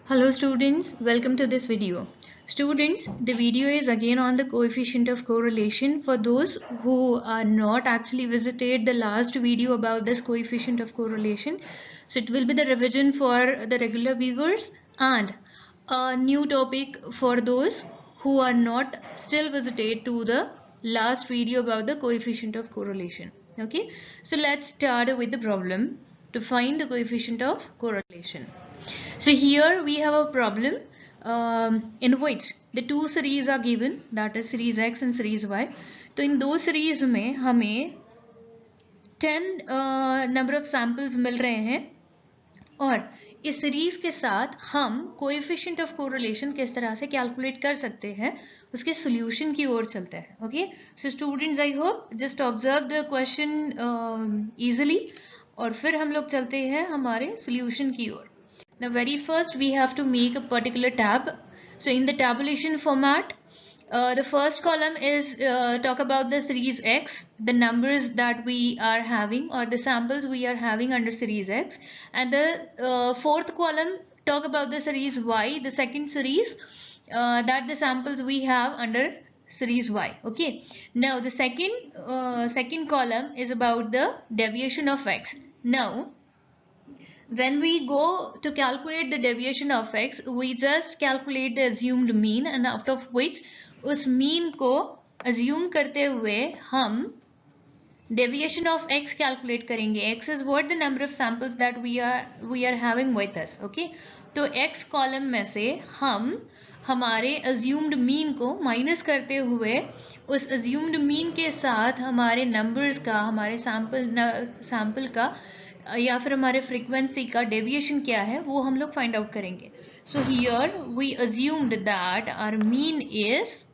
Hello students, welcome to this video. Students, the video is again on the coefficient of correlation. For those who are not actually visited the last video about this coefficient of correlation, so it will be the revision for the regular viewers and a new topic for those who are not still visited to the last video about the coefficient of correlation. Okay, so let's start with the problem to find the coefficient of correlation. So here we have a problem in which the two series are given, that is series X and series Y. तो इन दो series में हमें 10 number of samples मिल रहे हैं और इस series के साथ हम कोएफिशिएंट ऑफ कोरिलेशन किस तरह से कैलकुलेट कर सकते हैं उसके सॉल्यूशन की ओर चलते हैं. Okay, so students I hope just observe the question easily और फिर हम लोग चलते हैं हमारे सॉल्यूशन की ओर. Now very first we have to make a particular tab. So in the tabulation format, the first column is talk about the series X, the numbers that we are having or the samples we are having under series X, and the fourth column talk about the series Y, the second series that the samples we have under series Y. Okay, now the second column is about the deviation of X. Now when we go to calculate the deviation of X, we just calculate the assumed mean and out of which उस mean को assume करते हुए हम deviation of X calculate करेंगे. X is what the number of samples that we are having with us. Okay, तो X column में से हम हमारे assumed mean को minus करते हुए उस assumed mean के साथ हमारे numbers का, हमारे sample का या फिर हमारे फ्रीक्वेंसी का डेविएशन क्या है वो हम लोग फाइंड आउट करेंगे. So here we assumed that our mean is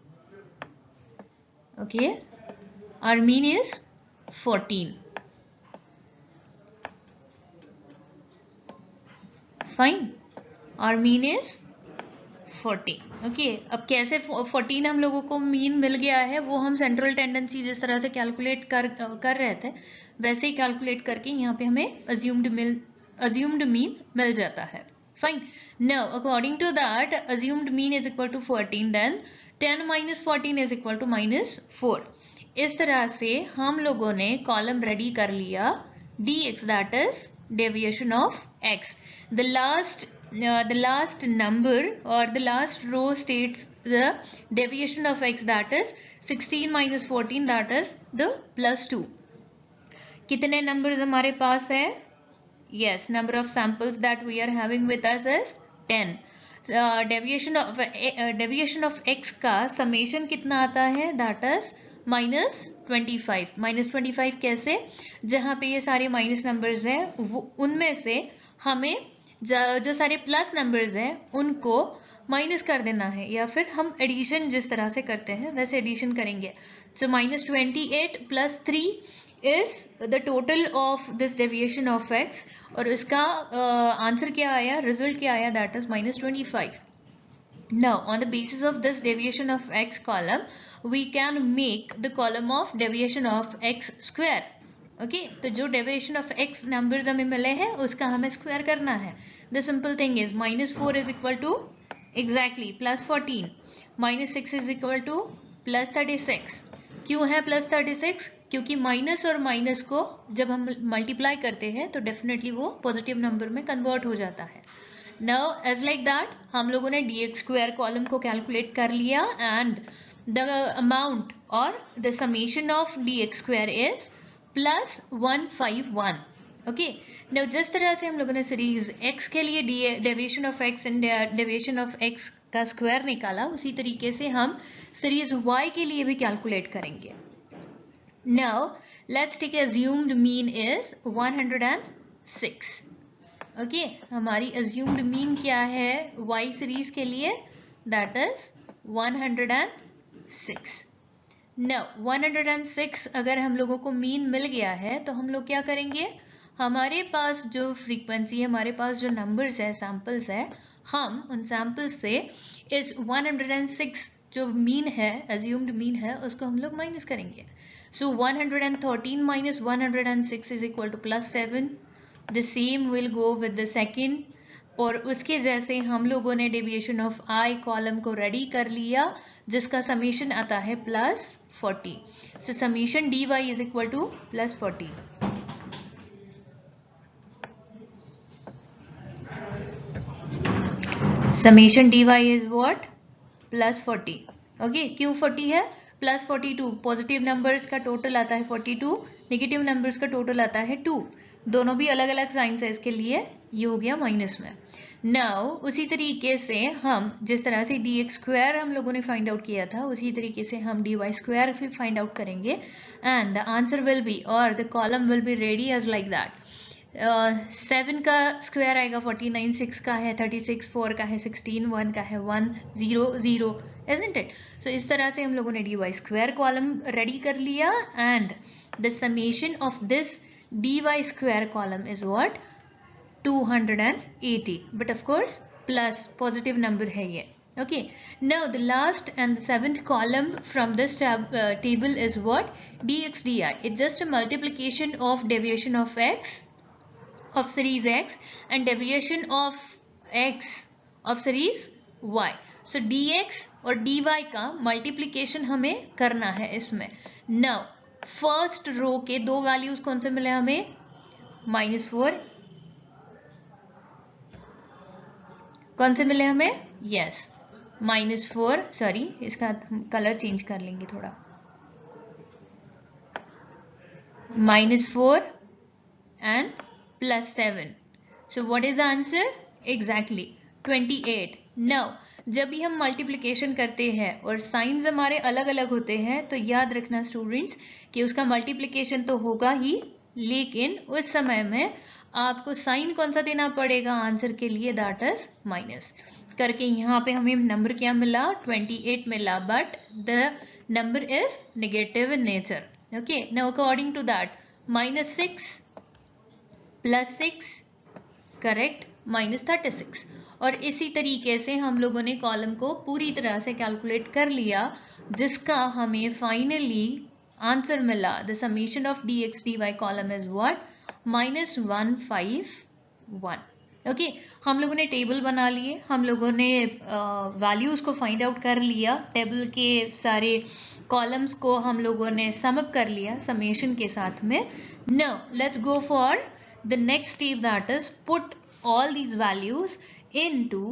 our mean is 14. Fine, our mean is 14. Okay, अब कैसे 14 हम लोगों को मीन मिल गया है वो हम सेंट्रल टेंडेंसी जिस तरह से कैलकुलेट कर रहे थे वैसे ही कैलकुलेट करके यहाँ पे हमें अज्यूम्ड मीन मिल जाता है. Fine, now according to that assumed mean is equal to 14, then 10 minus 14 is equal to -4. इस तरह से हम लोगों ने कॉलम रेडी कर लिया dx, that is deviation of x. The last number or the last row states the deviation of x, that is 16 minus 14, that is the +2. कितने numbers हमारे पास है? Yes, number of samples that we are having with us is 10. Deviation of x का summation कितना आता है? That is -25. -25 कैसे? जहाँ पे ये सारे माइनस नंबर्स हैं उनमें से हमें जो सारे प्लस नंबर्स हैं उनको माइनस कर देना है या फिर हम एडिशन जिस तरह से करते हैं वैसे एडिशन करेंगे. सो -28 + 3 is the total of this deviation of x और इसका आंसर क्या आया, रिजल्ट क्या आया, that is -25. Now on the basis of this deviation of x column we can make the column of deviation of x square. Okay, तो जो deviation of x numbers हमें मिले हैं उसका हमें स्क्वायर करना है. The simple thing is -4 is equal to exactly +14, -6 is equal to +36. क्यों है +36? क्योंकि माइनस और माइनस को जब हम मल्टीप्लाई करते हैं तो डेफिनेटली वो पॉजिटिव नंबर में कन्वर्ट हो जाता है. नाउ एज लाइक दैट हम लोगों ने dx स्क्वायर कॉलम को कैलकुलेट कर लिया एंड द अमाउंट और the summation of dx square is +151. Okay, now जिस तरह से हम लोगों ने सीरीज x के लिए deviation of x and deviation of x का स्क्वायर निकाला उसी तरीके से हम सीरीज y के लिए भी कैलकुलेट करेंगे. Now let's take assumed mean is 106. Okay, हमारी अज्यूम्ड मीन क्या है y सीरीज के लिए, दैट इज 106. Now 106 अगर हम लोगों को मीन मिल गया है तो हम लोग क्या करेंगे, हमारे पास जो फ्रीक्वेंसी है, हमारे पास जो नंबर्स है, सैम्पल्स है, हम उन सैम्पल्स से इस 106 जो मीन है, अज्यूम्ड मीन है, उसको हम लोग माइनस करेंगे. सो 113 minus 106 is equal to +7. The same will go with the second और उसके जैसे हम लोगों ने डेविएशन ऑफ आई कॉलम को रेडी कर लिया जिसका समीशन आता है +40. So summation dy is equal to +40. Summation dy is what? +40. Okay, क्यों 40 है? +42. पॉजिटिव नंबर्स का टोटल आता है 42, नेगेटिव नंबर्स का टोटल आता है 2. दोनों भी अलग अलग साइंस है इसके लिए, ये हो गया माइनस में. नाउ उसी तरीके से हम जिस तरह से dx² हम लोगों ने फाइंड आउट किया था उसी तरीके से हम dy² भी फाइंड आउट करेंगे and the answer will be और the column will be ready as like that. 7 का स्क्वायर आएगा 49, 6 का है 36, 4 का है 16, 1 का है 1, 0, 0, isn't it? So इस तरह से हम लोगों ने dy² कॉलम रेडी कर लिया and the summation of this dy² column is what? 280. But of course plus positive number है ये. Okay, now the last and the 7th column from this table is what? dx dy. It's just a multiplication of deviation of x of series x and deviation of x of series y. So dx और dy का multiplication हमें करना है इसमें. Now first row के दो values कौन से मिले हमें? -4. कौन से मिले हमें? यस, -4. सॉरी, इसका कलर चेंज कर लेंगे थोड़ा. -4 and +7. So what is the answer? Exactly 28. Now जब भी हम मल्टीप्लिकेशन करते हैं और साइंस हमारे अलग अलग होते हैं तो याद रखना स्टूडेंट्स कि उसका मल्टीप्लिकेशन तो होगा ही, लेकिन उस समय में आपको साइन कौन सा देना पड़ेगा आंसर के लिए? दैट इज माइनस करके. यहाँ पे हमें नंबर क्या मिला? 28 मिला, but the number is negative in nature. Okay, now according to that -6 + 6 correct -36. और इसी तरीके से हम लोगों ने कॉलम को पूरी तरह से कैलकुलेट कर लिया जिसका हमें फाइनली आंसर मिला. The summation of dx dy column is what? -151. Okay, हम लोगों ने टेबल बना लिए, हम लोगों ने वैल्यूज को फाइंड आउट कर लिया, टेबल के सारे कॉलम्स को हम लोगों ने सम अप कर लिया समेशन के साथ में. Now let's go for the next step, that is put all these values into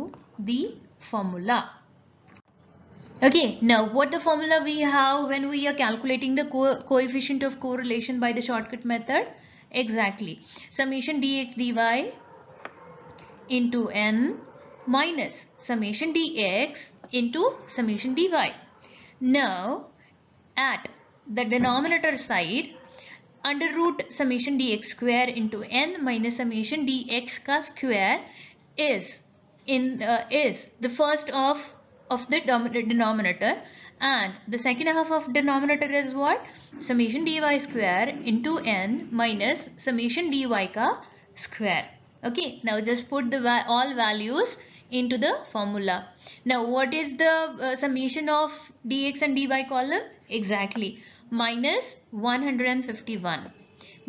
the formula. Okay, now what the formula we have when we are calculating the coefficient of correlation by the shortcut method? Exactly, summation dx dy into n minus summation dx into summation dy. Now at the denominator side under root summation dx² into n minus summation dx का square is the first of the denominator and the second half of denominator is what? Summation dy² into n minus summation dy का square. Okay, now just put the all values into the formula. Now what is the summation of dx and dy column? Exactly, -151.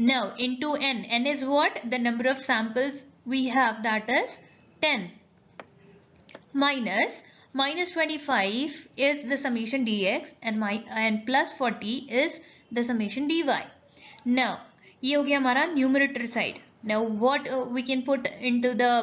Now into n is what? The number of samples we have, that is 10, minus -25 is the summation dx and +40 is the summation dy. Now ये हो गया हमारा numerator side. Now what we can put into the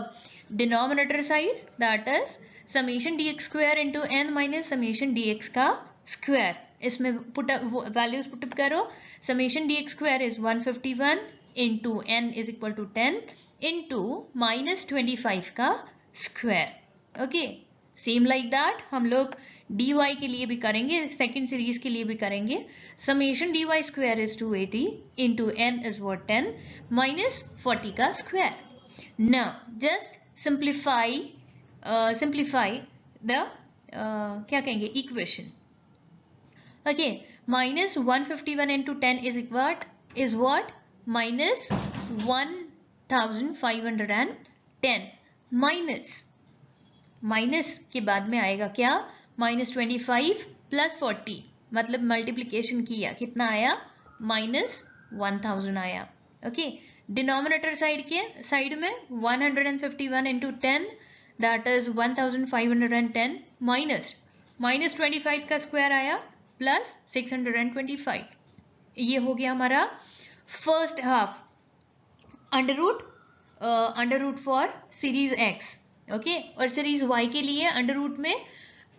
denominator side? That is summation dx² into n minus summation dx का square. इसमें values put करो. Summation dx² is 151 into n is equal to 10 into -25 का square. Okay, same like that हम लोग dy के लिए भी करेंगे, सेकेंड सीरीज के लिए भी करेंगे. Summation dy² is 280 into n is what? 10 minus 40 का square. Now just simplify the क्या कहेंगे equation. Okay, -151 into 10 is what? -1510 minus के बाद में आएगा क्या? -25 + 40 मतलब मल्टीप्लीकेशन किया, कितना आया? -1000 आया. ओके, डिनोमिनेटर साइड में 151 into 10 दैट इज 1510 माइनस 25 का स्क्वायर आया प्लस 625. ये हो गया हमारा first half under root for series x. Okay, और सीरीज वाई के लिए अंडर रूट में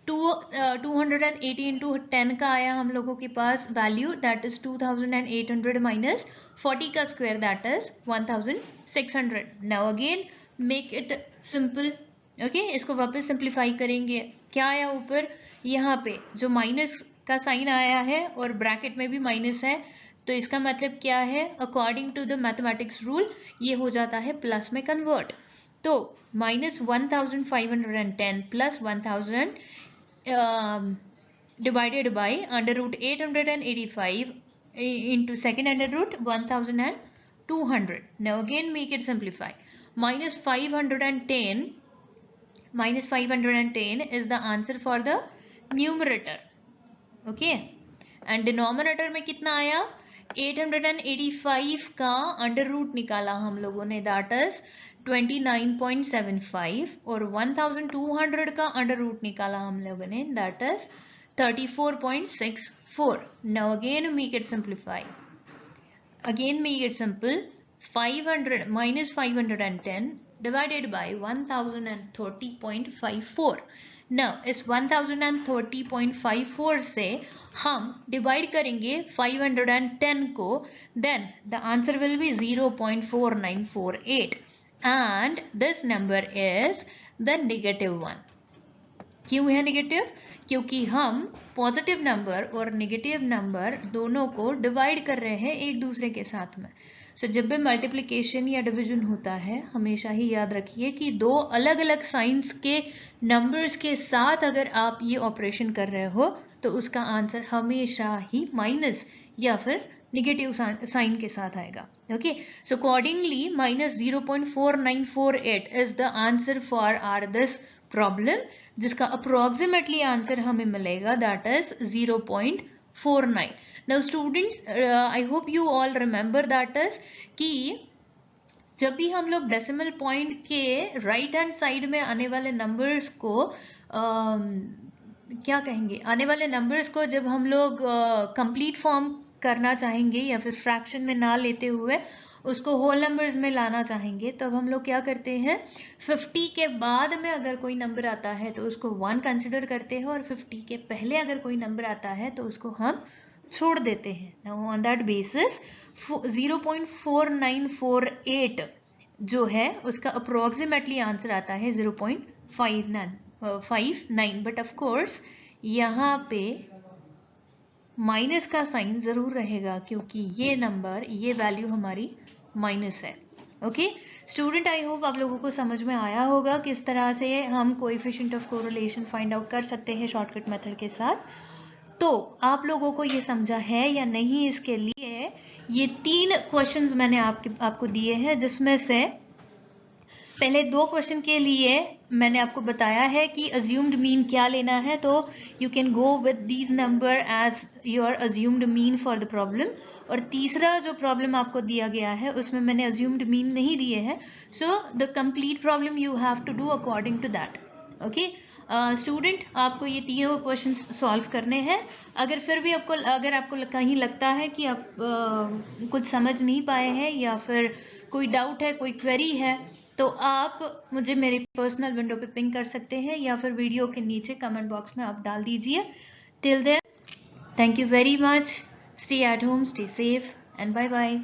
280 इंटू 10 का आया हम लोगों के पास वैल्यू दैट इज 2800 माइनस 40 का square that is 1600. Now again make it simple. Okay, इसको वापस सिंप्लीफाई करेंगे. क्या आया ऊपर, यहाँ पे जो माइनस का साइन आया है और ब्रैकेट में भी माइनस है, तो इसका मतलब क्या है, according to the mathematics rule ये हो जाता है प्लस में कन्वर्ट. तो minus 1510 plus 1000 divided by under root 885 into second under root 1200. Now again make it simplify. Minus 510 is the answer for the numerator. Okay, and denominator में कितना आया, 885 का अंडर रूट निकाला हम लोगों ने दैट इज 29.75 और 1200 का अंडर रूट निकाला हम लोगों ने that is 34.64. Now again make it simplify. Again make it simple. 500 minus 510 divided by 1030.54. Now इस 1030.54 से हम डिवाइड करेंगे 510 को, then the answer will be 0.4948 and this number is the negative one. क्यों है नेगेटिव, क्योंकि हम पॉजिटिव नंबर और नेगेटिव नंबर दोनों को डिवाइड कर रहे हैं एक दूसरे के साथ में. सो जब भी मल्टीप्लिकेशन या डिवीजन होता है हमेशा ही याद रखिए कि दो अलग अलग साइंस के नंबर्स के साथ अगर आप ये ऑपरेशन कर रहे हो तो उसका आंसर हमेशा ही माइनस या फिर नेगेटिव साइन के साथ आएगा. Okay, so accordingly minus 0.4948 is the answer for our this problem, जिसका अप्रोक्सीमेटली आंसर हमें मिलेगा that is 0.49. Now students, I hope you all remember that is कि जब भी हम लोग डेसिमल पॉइंट के राइट हैंड साइड में आने वाले नंबर्स को क्या कहेंगे, आने वाले नंबर्स को जब हम लोग कंप्लीट फॉर्म करना चाहेंगे या फिर फ्रैक्शन में ना लेते हुए उसको होल नंबर्स में लाना चाहेंगे, तब हम लोग क्या करते हैं, 50 के बाद में अगर कोई नंबर आता है तो उसको 1 कंसिडर करते हैं और 50 के पहले अगर कोई नंबर आता है तो उसको हम छोड़ देते हैं. नाउ ऑन दैट बेसिस 0.4948 जो है उसका अप्रोक्सीमेटली आंसर आता है 0.59. बट ऑफ कोर्स यहाँ पे माइनस का साइन जरूर रहेगा क्योंकि ये नंबर, ये वैल्यू हमारी माइनस है. ओके स्टूडेंट, आई होप आप लोगों को समझ में आया होगा किस तरह से हम coefficient of correlation find out कर सकते हैं शॉर्टकट मेथड के साथ. तो आप लोगों को ये समझा है या नहीं, इसके लिए ये 3 क्वेश्चंस मैंने आपको दिए हैं, जिसमें से पहले 2 क्वेश्चन के लिए मैंने आपको बताया है कि अज्यूम्ड मीन क्या लेना है, तो you can go with these number as your assumed mean for the problem. और तीसरा जो प्रॉब्लम आपको दिया गया है उसमें मैंने अज्यूम्ड मीन नहीं दिए हैं, so the complete problem you have to do according to that. Okay student, आपको ये 3 क्वेश्चन सॉल्व करने हैं. अगर फिर भी अगर आपको कहीं लगता है कि आप कुछ समझ नहीं पाए हैं या फिर कोई डाउट है, कोई क्वेरी है, तो आप मुझे मेरे पर्सनल विंडो पे पिंग कर सकते हैं या फिर वीडियो के नीचे कमेंट बॉक्स में आप डाल दीजिए. Till then, thank you very much. Stay at home, stay safe and bye bye.